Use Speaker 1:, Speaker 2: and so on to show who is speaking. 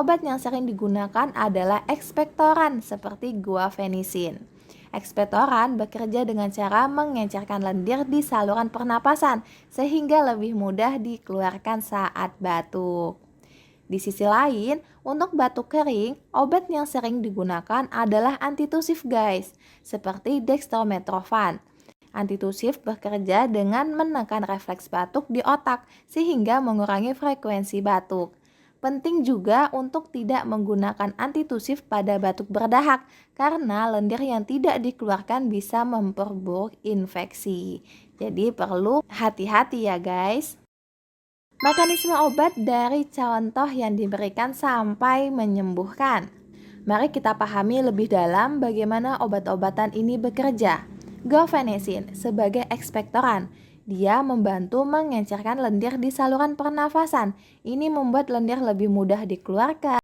Speaker 1: Obat yang sering digunakan adalah ekspektoran seperti guaifenesin. Ekspektoran bekerja dengan cara mengencerkan lendir di saluran pernapasan sehingga lebih mudah dikeluarkan saat batuk. Di sisi lain, untuk batuk kering, obat yang sering digunakan adalah antitusif guys, seperti dextromethorphan. Antitusif bekerja dengan menekan refleks batuk di otak sehingga mengurangi frekuensi batuk. Penting juga untuk tidak menggunakan antitusif pada batuk berdahak karena lendir yang tidak dikeluarkan bisa memperburuk infeksi. Jadi perlu hati-hati ya guys. Mekanisme obat dari contoh yang diberikan sampai menyembuhkan. Mari kita pahami lebih dalam bagaimana obat-obatan ini bekerja. Guaifenesin sebagai ekspektoran, dia membantu mengencerkan lendir di saluran pernafasan. Ini membuat lendir lebih mudah dikeluarkan.